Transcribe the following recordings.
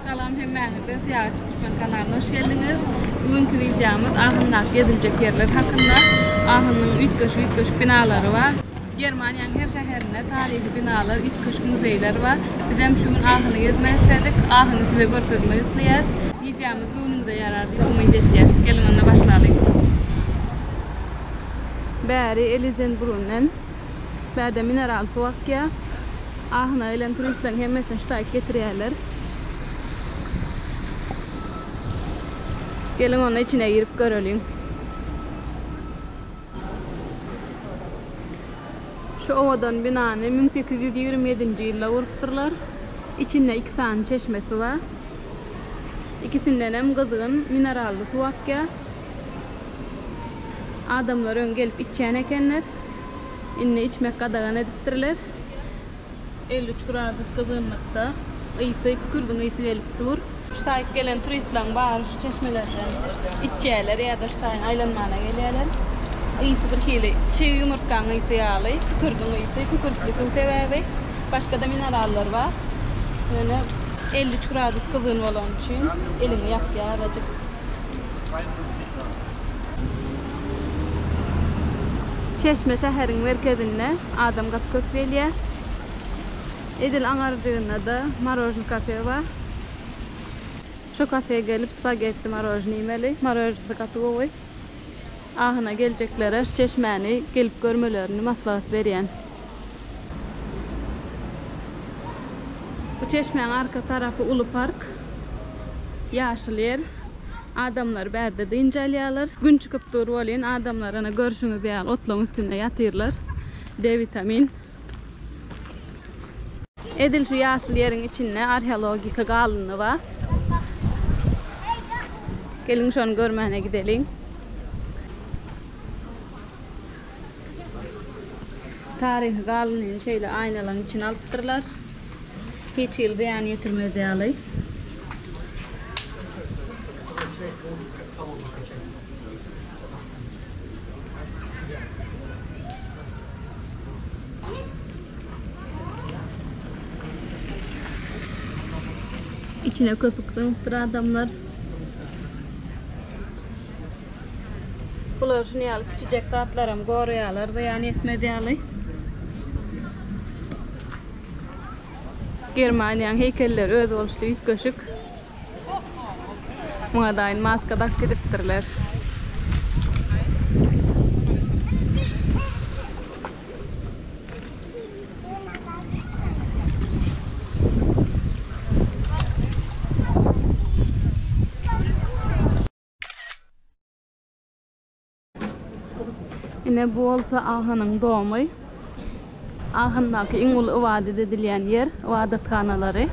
Salam hemmeğinize Ziyaretçi Türkmen kanalına hoş geldiniz. Bugünkü videomuz Ahınnak gezilecek yerler hakkında. Ahın'ın üç köşk binaları var. Germanya'nın her şehirinde tarihi binalar, üç köşk müzeler var. Biz hem şu gün Ahın'ı gezmeyi istedik. Ahın'ı size görkezmeyi isteyiz. Videomuz bugünüze yarar diye umut edeceğiz. Gelin onunla başlayalım. Bäri Elisenbrunnen, bärde mineral su akya. Ahın'a gelen turistlerin hemmesini ştayk getirýärler. Gelin onun içine girip görelim. Şu ovadan binanı 1827 yılda kurupdurlar. İçinde 2 tane çeşmesi var. İkisinden hem kızgın minerallı su akya. Adamlar ön gelip içen ekenler. İnne içmek kadağan ediptirler. 53 gradus kızgınlıkta. Iyisi kükürdün iyisi gelip dur. Ştayk gelen turistler bağır şu çeşmelerden içerler ya da ştayın aylanmana gelirler. İyisi bir hili çiğ yumurtkan iyisi yağlı, kükürdün iyisi, kükürtlükün sebebi. Başka da mineraller var. Yani 53 gradus kızgın olan için elini yak ya aracık. Çeşme şehrin merkezinde adam katı kökleliyor. Edil anarcığında da marojni kafe var. Şu kafeye gelip spagetti marojni yemeli. Marojni katı koy. Ahına geleceklere şu çeşmeni gelip görmelerini maslahat veriyen. Bu çeşmenin arka tarafı Ulu Park. Yaşıl yer. Adamlar berde de incelýärler. Gün çıkıp dur bolýan adamlarına görüşüňiz diýär. Otlaň üstünde ýatyrlar. D vitamin. Edil şu yaşıl yerin içinde arheologika galyny var. Gelin şonu görmene gidelim. Tarihi galynyny şeýle aynaların içine alypdyrlar. Hiç ýyl ziyan ýetirmediýärler. İçine köpüklenipdir adamlar. Bular şunu alıp küçücek tatlarım goruyalar da yani etmediyalı. Germanya'nın heykelleri öz oluştu üç köşük. Buna dair maskadak gidipdirler. Yine bu olta Ahın'ın doğumu. Ahın'daki en ulu ibadet edilen yer, ibadethanaları.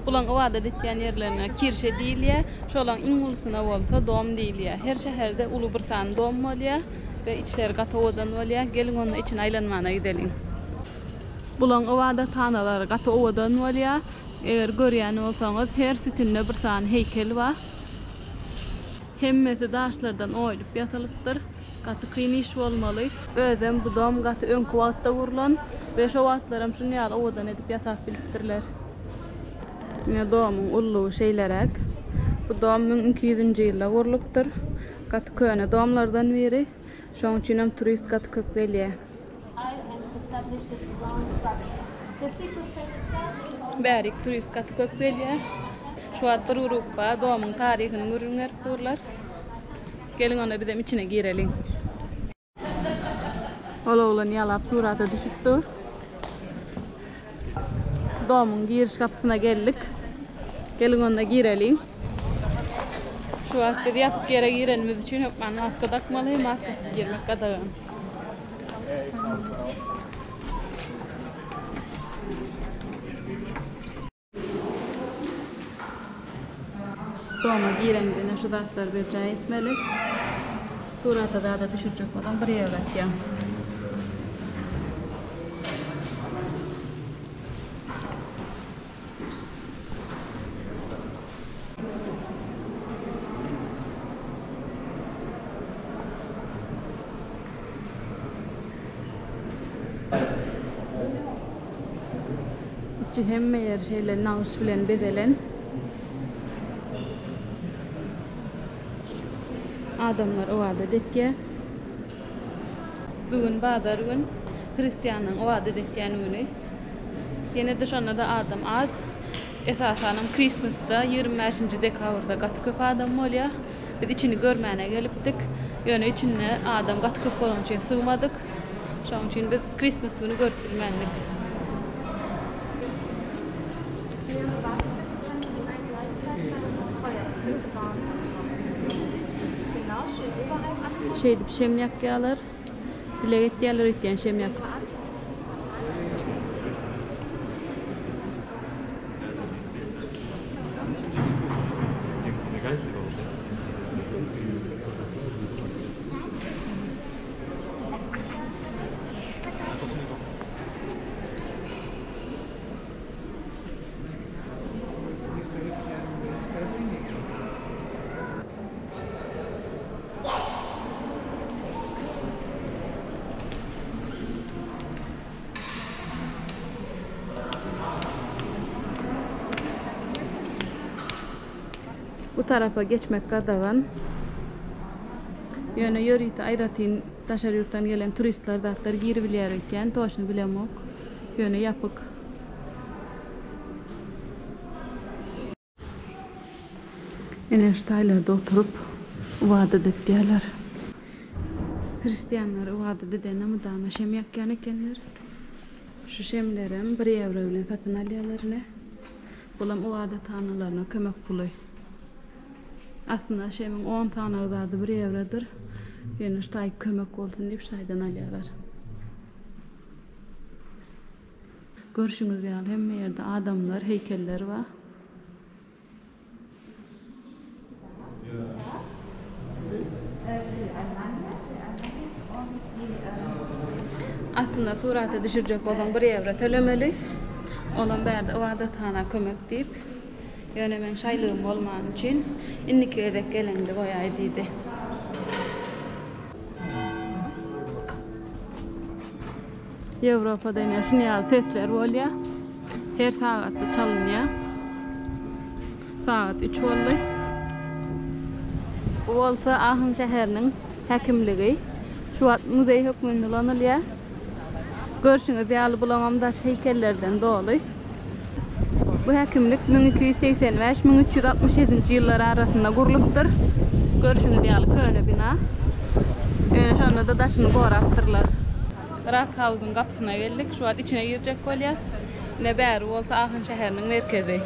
Bulan ibadet edilen yerlerine kirşe deyilýär. Şolan en ulusuna bolsa doğum deyilýär. Her şehirde ulu bir tane doğum bolýar ve içleri katı ovadan bolýar. Gelin onun için aylanmana gidelim. Bulan ibadethanaları katı ovadan bolýar. Eğer görýän bolsaňyz her sütünde bir tane heykel var. Hemmesi daşlardan oyulup yasalıptır. Katı kıyın iş olmalı. Özüm bu doğum katı ön kuvatta vurulan ve şu vatlarım şunu yal ovadan edip yatak biliptirler. Yine doğumun ulluğu şeylerek. Bu doğumun 200. yılda vuruluptur. Katı köyüne doğumlardan biri. Şu an için turist katı kökleliye. Bärik turist katı kökleliye. Şu atlar Avrupa doğumun tarihini görünür durlar. Gelin ona bir de içine girelim. Oğlan yalap surata düşüptür. Doğumun giriş kapısına geldik. Gelin ona girelim. Şu askıda yapıp yere girenimiz için yok ben maske takmalıyım. Maske girmek kadar. Doğuma girendiğine şu tatlar bir cay etmeli. Surata da düşürecek olan buraya öğret ya. İçi hem meğer şeyler naus bilen bedelen. Adamlar o adet etke. Bugün badar gün Hristiyanın o adet etken günü. Yine de şuna da adam ad. Esasanım Christmas'ta 25. dekabrda gatı köp adam oluyor. Biz içini görmeyene gelipdik. Yani içine adam gatı köp olan için sığmadık. Şu an için biz Christmas günü görüp bilmendik. Şeydi bir şemyak yağlar. Dileget yağlar etken şemyak. Bu tarafa geçmek kadağın. Yani yörüyte ayratin taşar yurttan gelen turistler dağıtlar giri bilir iken toşunu bilemok. Yani yapık. Enerjtaylarda oturup uvadı dediler. Hristiyanlar uvadı dedene mi dama şem yakkan ekenler. Şu şemlerim 1 euro bilen satın alyalarına. Bulam uvadı tanılarına kömek puluy. Aslında şeyimin 10 tane uzadı 1 eurodur. Yani ştay kömek olsun deyip ştaydan alıyorlar. Görüşünüz yani hem yerde adamlar, heykeller var. Aslında surata düşürecek olan 1 euro tölemeli. Olan berde o adet tane kömek deyip yani ben şaylığım olmağın için inniki edek gelendi koyay dedi. Avrupa'da yine şunu yal sesler oluyor. Her saatte çalınıyor. Saat 3 oldu. Bu olsa Ahın şehirinin hekimliği. Şu an müzeyi hükmünde lanılıyor. Görüşünüz yağlı bulamamdaş heykellerden dolu. Bu hekimlik 1285-1367 yılları arasında kuruluptur. Görüşünüz yağlı köyüne bina. Yani şu anda da taşını korattırlar. Rathausen kapısına geldik. Şu an içine girecek oluyor. Ne beri olsa Ahın şehirinin merkezi.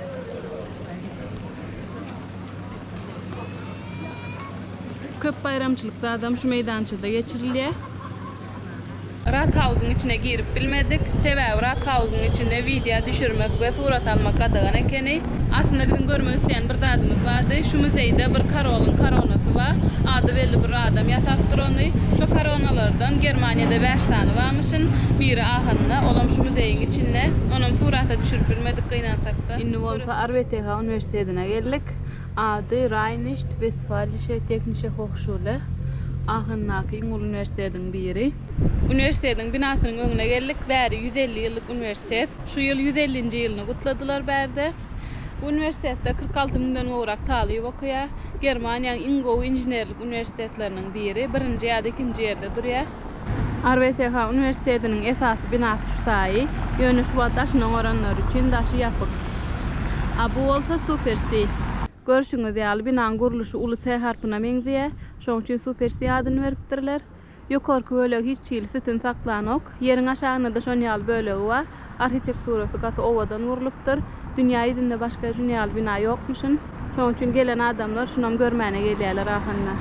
Köp bayramçılıkta adam şu meydançıda geçiriliyor. Rathausen içine girip bilmedik. Tebeu Rathausen içinde video düşürmek ve surat almak adına ekeni. Aslında bizim görmek isteyen bir adımız vardı. Şu müzeyde bir karolun karonası var. Adı belli bir adam yasaktır onu. Şu karonalardan Germanya'da 5 tane varmışın. Biri Ahın'da. Olam şu müzeyin içinde. Onun surata düşürüp bilmedik kıynasak da. İnni Volta RWTH Üniversitesi'ne geldik. Adı Rheinisch-Westfälische Technische Hochschule. Ahın'daki İngol Üniversitesi'nin biri. Üniversitenin binasının önüne geldik. Beri 150 yıllık üniversite. Şu yıl 150. yılını kutladılar berde. Bu üniversitede 46 milyon olarak talip okuyor. Germanya'nın Ingolstadt İnjinerlik Üniversitelerinin biri. 1. ya da 2. yerde duruyor. RWTH Üniversitesi'nin esası binası şutayı. Yani şu taşının oranları için taşı yapık. Bu olsa süpersi. Görüşünüz yağlı binanın kuruluşu Ulu S harfına benziyor. Şunun için süpersi adını veriptirler. Yukarı böyle hiç değil, sütün saklan ok. Yerin aşağında da şun yal böyle var. Arhitekturası katı ovadan vuruluptur. Dünya yüzünde başka dünyal bina yokmuşun. Şunun için gelen adamlar şunun görmeyene geliyorlar Ahın'la.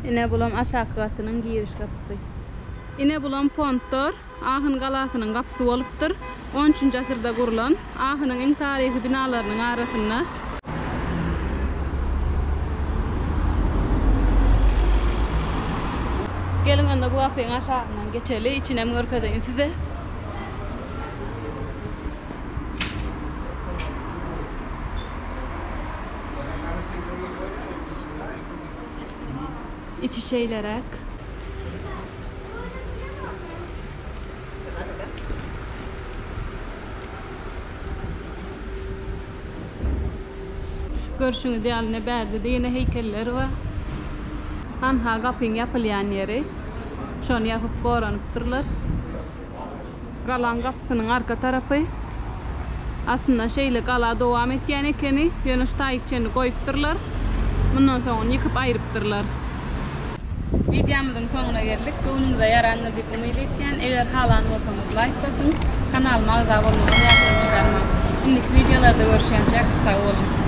Yine bulam aşağı katının giriş kapısı. Yine bulam Ponttor, Ahın Galası'nın kapısı oluptur. 13. asırda kurulan Ahın'ın en tarihi binalarının arasında. Gelin anda bu kapıyın aşağından geçeli, içine mörkadayım size. İçi şeylerek. Görüşüňiz ýalyna bäzi diýene heykeller we hanha gapyň ýapylýan ýeri. Şonu ýapyp goranypdyrlar. Galan gapysynyň arka tarapy. Aslında şeýle gala dowam etýän ekeni, ýöne şu taýykçyny goýupdyrlar. Mundan soň ýykyp aýrypdyrlar. Videomyzyň soňuna geldik. Göwnüňize ýarandy diýip umyt etýän. Eger halan bolsaňyz like basyň, kanalyma abone bolmagy ýa-da Indiki videolarda görüşýänçe sag bolun.